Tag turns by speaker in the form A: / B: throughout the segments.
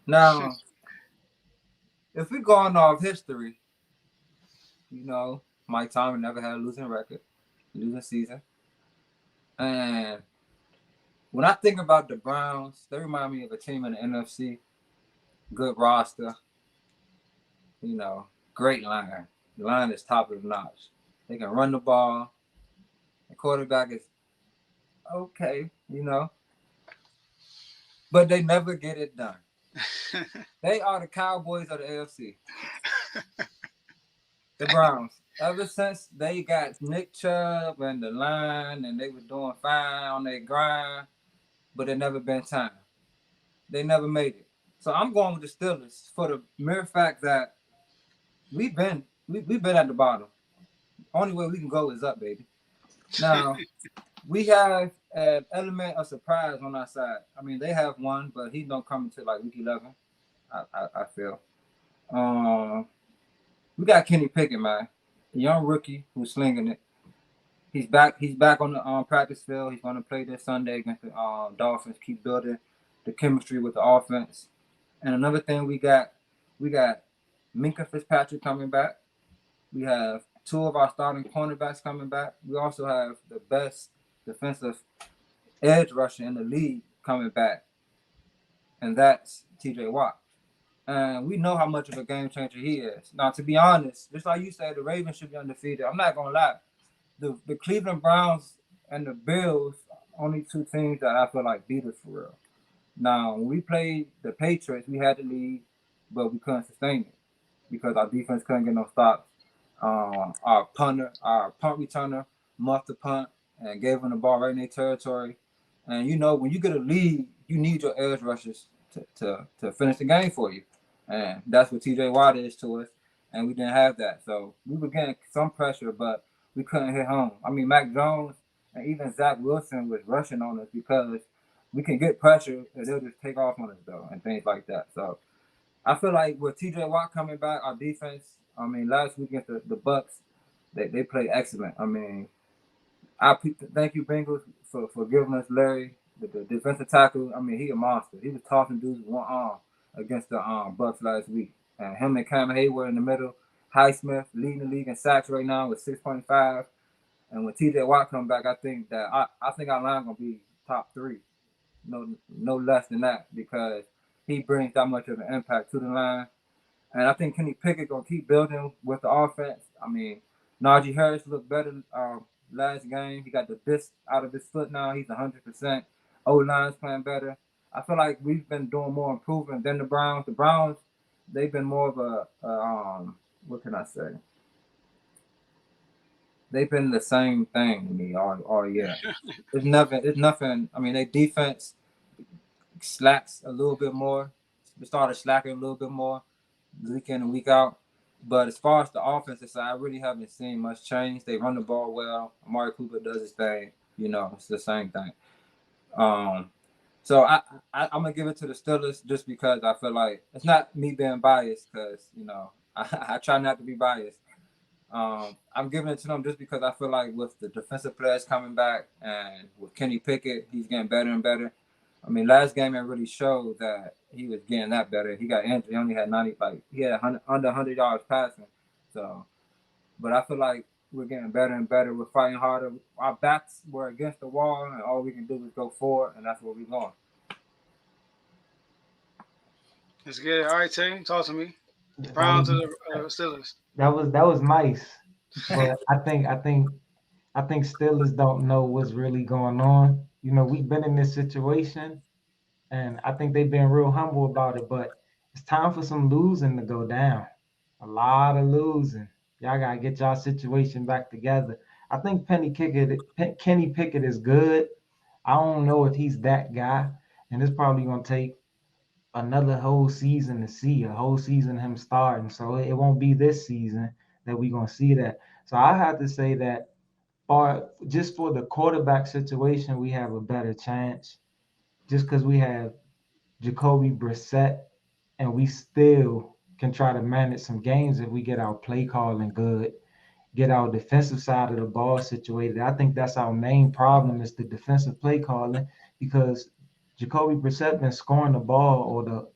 A: Now, if we're going off history, you know, Mike Tomlin never had a losing record, losing season. And when I think about the Browns, they remind me of a team in the NFC, good roster, you know, great line. The line is top of the notch. They can run the ball. The quarterback is okay, you know, but they never get it done. They are the Cowboys of the AFC. The Browns. Ever since they got Nick Chubb and the line and they were doing fine on their grind, but it never been time. They never made it. So I'm going with the Steelers for the mere fact that we've been at the bottom. Only way we can go is up, baby. Now we have an element of surprise on our side. I mean, they have one, but he don't come until like week 11. I feel. Um, we got Kenny Pickett, man, a young rookie who's slinging it. He's back. He's back on the practice field. He's going to play this Sunday against the Dolphins. Keep building the chemistry with the offense. And another thing we got Minka Fitzpatrick coming back. We have two of our starting cornerbacks coming back. We also have the best defensive edge rusher in the league coming back, and that's T.J. Watt. And we know how much of a game changer he is. Now, to be honest, just like you said, the Ravens should be undefeated. I'm not gonna lie. The Cleveland Browns and the Bills, only two teams that I feel like beat us for real. Now, when we played the Patriots, we had the lead, but we couldn't sustain it because our defense couldn't get no stops. Our punt returner muffed the punt and gave them the ball right in their territory. And you know, when you get a lead, you need your edge rushers to finish the game for you. And that's what TJ Watt is to us. And we didn't have that. So we were getting some pressure, but we couldn't hit home. I mean, Mac Jones and even Zach Wilson was rushing on us because we can get pressure and they'll just take off on us, though, and things like that. So I feel like with TJ Watt coming back, our defense, I mean, last week against the Bucks, they played excellent. I mean, thank you, Bengals, for giving us Larry, the defensive tackle. I mean, he a monster. He was tossing dudes with one arm against the Bucks last week. And him and Cam Hayward in the middle. Highsmith leading the league in sacks right now with 6.5. And when TJ Watt come back, I think our line gonna be top three, no less than that, because he brings that much of an impact to the line. And I think Kenny Pickett gonna keep building with the offense. I mean, Najee Harris looked better last game. He got the disc out of his foot now. He's 100%. O-line's playing better. I feel like we've been doing more improvement than the Browns. The Browns, they've been more of a what can I say? They've been the same thing to me all year. It's nothing. I mean, their defense slacks a little bit more. We started slacking a little bit more week in and week out. But as far as the offensive side, I really haven't seen much change. They run the ball well. Amari Cooper does his thing. You know, it's the same thing. Um, so I'm gonna give it to the Steelers just because I feel like it's not me being biased, because you know I try not to be biased. I'm giving it to them just because I feel like with the defensive players coming back and with Kenny Pickett, he's getting better and better. I mean, last game it really showed that he was getting that better. He got injured. He only had 90, like he had under 100 yards passing. So, but I feel like we're getting better and better. We're fighting harder. Our backs were against the wall, and all we can do is go forward, and that's where we're going.
B: That's good. All right, Tay, talk to me.
C: That
B: Browns
C: was
B: to the Steelers.
C: that was nice, but I think Steelers don't know what's really going on. You know, we've been in this situation, and I think they've been real humble about it. But it's time for some losing to go down. A lot of losing. Y'all gotta get y'all situation back together. I think Kenny Pickett is good. I don't know if he's that guy, and it's probably gonna take another whole season to see a whole season him starting. So it won't be this season that we're gonna see that. So I have to say that just for the quarterback situation, we have a better chance. Just because we have Jacoby Brissett, and we still can try to manage some games if we get our play calling good, get our defensive side of the ball situated. I think that's our main problem is the defensive play calling, because Jacoby Brissett been scoring the ball, or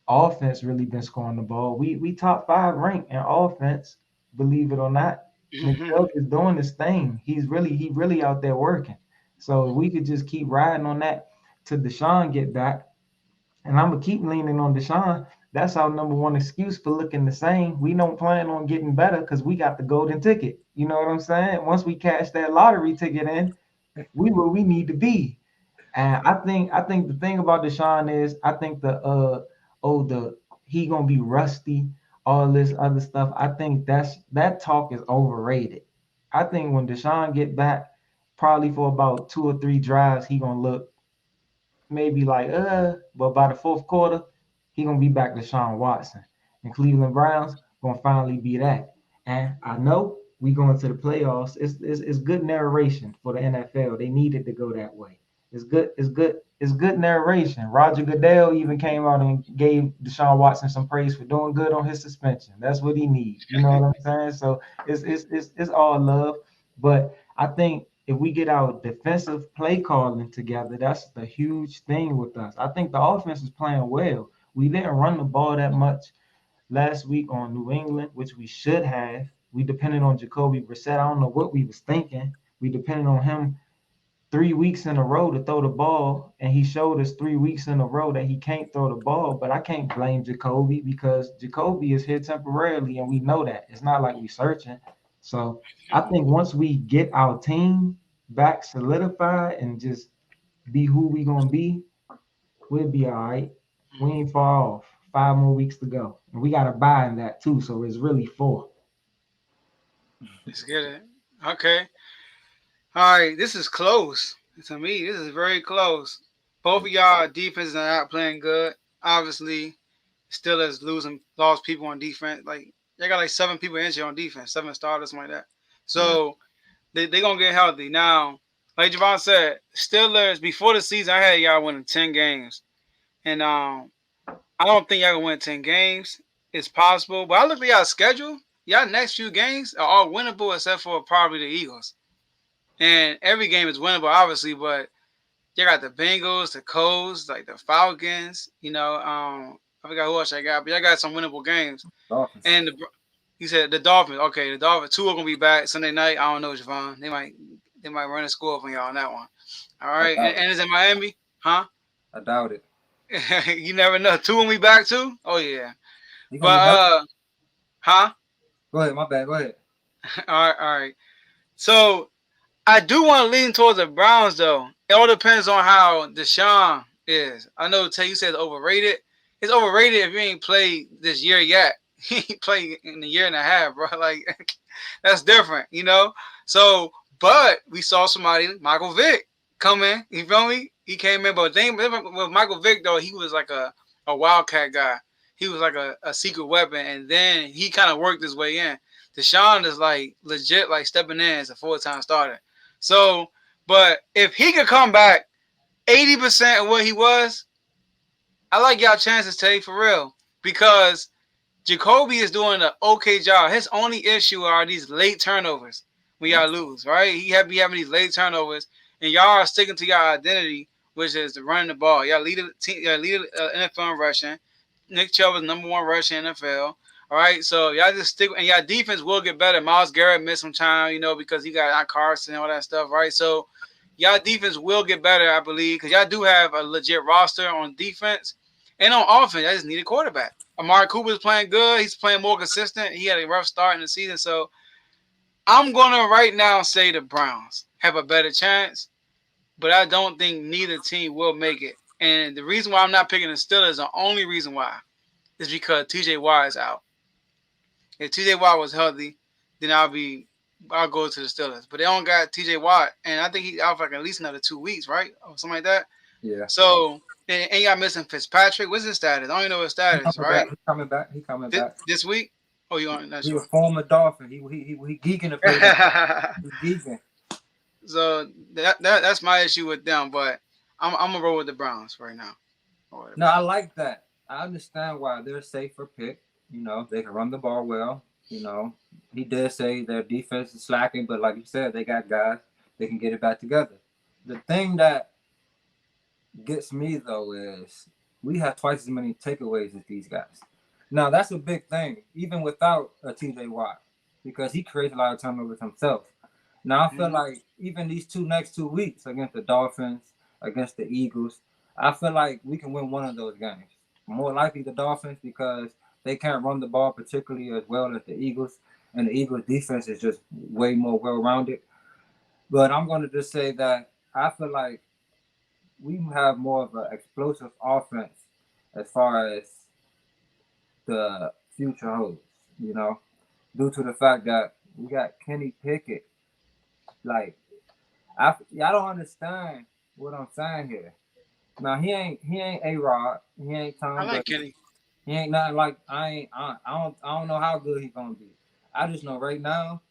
C: offense really been scoring the ball. We top 5 ranked in offense, believe it or not. McDuck is doing his thing. He really out there working. So we could just keep riding on that till Deshaun get back. And I'm gonna keep leaning on Deshaun. That's our number one excuse for looking the same. We don't plan on getting better because we got the golden ticket. You know what I'm saying? Once we cash that lottery ticket in, we where we need to be. And I think the thing about Deshaun is I think the he gonna be rusty, all this other stuff. I think that talk is overrated. I think when Deshaun get back, probably for about 2 or 3 drives, he gonna look maybe like but by the fourth quarter, he gonna be back to Deshaun Watson. And Cleveland Browns gonna finally be that. And I know we going to the playoffs. It's good narration for the NFL. They needed to go that way. It's good narration. Roger Goodell even came out and gave Deshaun Watson some praise for doing good on his suspension. That's what he needs. You know what I'm saying? So it's all love. But I think if we get our defensive play calling together, that's the huge thing with us. I think the offense is playing well. We didn't run the ball that much last week on New England, which we should have. We depended on Jacoby Brissett. I don't know what we was thinking. We depended on him 3 weeks in a row to throw the ball, and he showed us 3 weeks in a row that he can't throw the ball. But I can't blame Jacoby because Jacoby is here temporarily, and we know that. It's not like we searching. So I think once we get our team back solidified and just be who we gonna be, we'll be all right. We ain't far off. 5 more weeks to go, and we got a bye in that too, so it's really 4.
B: Let's get it. Okay. All right. This is close. To me, this is very close. Both of y'all defenses are not playing good. Obviously, Steelers lost people on defense. Like they got like 7 people injured on defense, 7 starters, something like that. So they gonna get healthy. Now, like Javon said, Steelers before the season, I had y'all winning 10 games. And I don't think y'all gonna win 10 games. It's possible. But I look at y'all schedule. Y'all next few games are all winnable except for probably the Eagles. And every game is winnable, obviously, but you got the Bengals, the Colts, like the Falcons, I forgot who else I got, but y'all got some winnable games.
A: Dolphins.
B: And he said the Dolphins. Okay, the Dolphins. 2 are gonna be back Sunday night. I don't know, Javon. They might run a score for y'all on that one. All right, and is it Miami? Huh?
A: I doubt it.
B: You never know. 2 will be back too. Oh yeah.
A: You gonna be healthy?
B: Huh?
A: Go ahead, my bad. Go ahead.
B: All right. So I do want to lean towards the Browns though. It all depends on how Deshaun is. I know Tay, you said it's overrated. It's overrated if you ain't played this year yet. He ain't played in a year and a half, bro. Like that's different, So, but we saw somebody, Michael Vick, come in. You feel me? He came in, but with Michael Vick though, he was like a wildcat guy. He was like a secret weapon, and then he kind of worked his way in. Deshaun is like legit, like stepping in as a full-time starter. So, but if he could come back 80% of what he was, I like y'all chances, Tay, for real, because Jacoby is doing an okay job. His only issue are these late turnovers when y'all lose, right? He be having these late turnovers, and y'all are sticking to your identity, which is running the ball. Y'all lead the team, NFL in rushing. Nick Chubb is #1 rusher in NFL. All right, so y'all just stick, and y'all defense will get better. Myles Garrett missed some time, because he got Carson and all that stuff, right? So y'all defense will get better, I believe, because y'all do have a legit roster on defense and on offense. I just need a quarterback. Amari Cooper's playing good. He's playing more consistent. He had a rough start in the season, so I'm gonna right now say the Browns have a better chance, but I don't think neither team will make it. And the reason why I'm not picking the Steelers, the only reason why, is because TJ Watt is out. If TJ Watt was healthy, then I'll go to the Steelers. But they don't got TJ Watt, and I think he's out for like at least another 2 weeks, right? Or something like that.
A: Yeah.
B: So, and y'all missing Fitzpatrick. What's his status? I don't even know his status, right?
A: He's coming back. He's coming back.
B: This week? Oh, you on?
A: He a former Dolphin. He geeking to play. He's geeking.
B: So that's my issue with them, but I'm gonna roll with the Browns right now.
A: No, I like that. I understand why they're a safer pick. They can run the ball well. He did say their defense is slacking, but like you said, they got guys they can get it back together. The thing that gets me though is, we have twice as many takeaways as these guys. Now that's a big thing, even without a TJ Watt, because he creates a lot of turnovers himself. Now I feel like even these next 2 weeks against the Dolphins, against the Eagles, I feel like we can win one of those games. More likely the Dolphins because they can't run the ball particularly as well as the Eagles, and the Eagles defense is just way more well-rounded. But I'm going to just say that I feel like we have more of an explosive offense as far as the future holds, you know, due to the fact that we got Kenny Pickett. Like, y'all don't understand what I'm saying here. Now he ain't A-Rod, he ain't Tom.
B: I like Kenny.
A: He ain't nothing like I don't know how good he's gonna be. I just know right now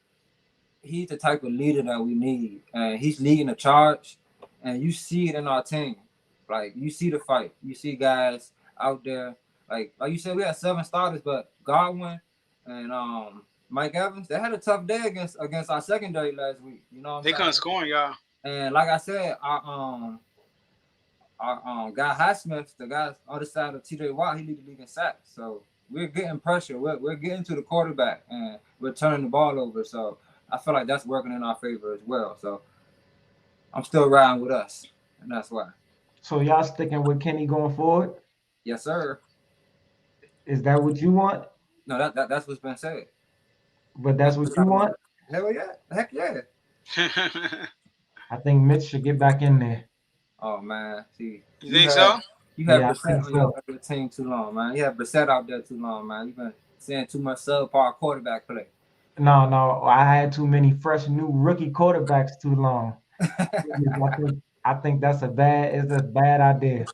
A: he's the type of leader that we need, and he's leading the charge, and you see it in our team. Like you see the fight, you see guys out there. Like you said, we had 7 starters, but Godwin and Mike Evans, they had a tough day against our secondary last week. You know what I'm
B: They
A: saying?
B: couldn't score, y'all.
A: And like I said, our guy Highsmith, the guy on the side of TJ Watt, he leads the league in sacks. So we're getting pressure. We're getting to the quarterback, and we're turning the ball over. So I feel like that's working in our favor as well. So I'm still riding with us, and that's why.
C: So y'all sticking with Kenny going forward?
A: Yes, sir.
C: Is that what you want?
A: No, that's what's been said.
C: But that's what you want?
A: Hell yeah. Heck yeah.
C: I think Mitch should get back in there.
A: Oh, man. See,
B: you think so?
A: You have
C: Yeah, I
A: Brissett
C: think
A: on
C: so.
A: your team too long, man. You have Brissett out there too long, man. You've been seeing too much subpar quarterback play.
C: No, I had too many fresh new rookie quarterbacks too long. I think that's a bad idea.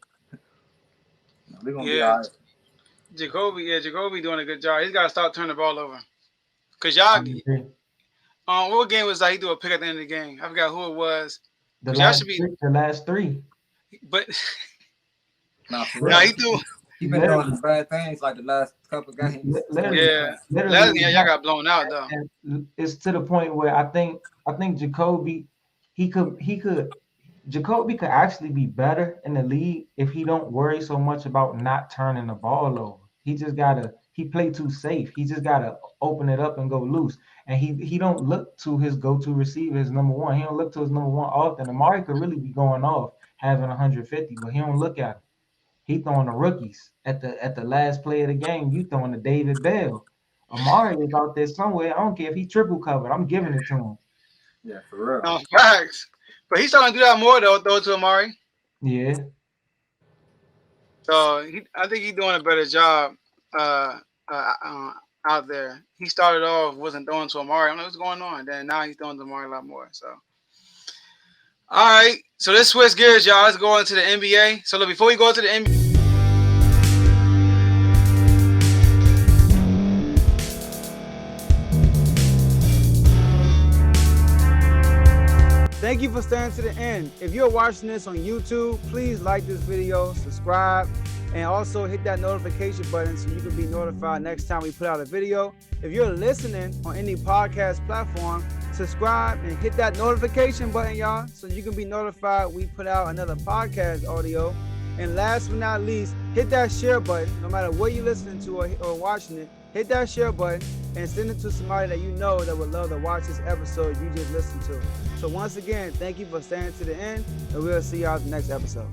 A: We're gonna be all right.
B: Jacoby doing a good job. He's got to stop turning the ball over. Cause y'all, what game was that? He do a pick at the end of the game. I forgot who it was.
C: The last three.
B: But
A: nah,
B: he do.
A: He been doing some bad things like the last couple games.
C: Literally,
B: y'all got blown out though.
C: And it's to the point where I think Jacoby, Jacoby could actually be better in the league if he don't worry so much about not turning the ball over. He play too safe. He just gotta open it up and go loose. And he don't look to his go-to receiver as number one. He don't look to his number one often. Amari could really be going off having 150, but he don't look at him. He throwing the rookies at the last play of the game. You throwing to David Bell. Amari is out there somewhere. I don't care if he triple covered. I'm giving it to him.
A: Yeah, for real.
B: No facts. But he's starting to do that more though to Amari.
C: Yeah.
B: So I think he's doing a better job out there. He started off wasn't throwing to Amari. I don't know what's going on. Then now he's throwing to Amari a lot more. So all right. So let's switch gears, y'all. Let's go into the NBA. So look, before we go to the NBA. Thank you for staying to the end. If you're watching this on YouTube, please like this video, subscribe, and also hit that notification button so you can be notified next time we put out a video. If you're listening on any podcast platform, subscribe and hit that notification button, y'all, so you can be notified we put out another podcast audio. And last but not least, hit that share button. No matter what you're listening to or watching it, hit that share button and send it to somebody that you know that would love to watch this episode you just listened to. So once again, thank you for staying to the end, and we'll see y'all in the next episode.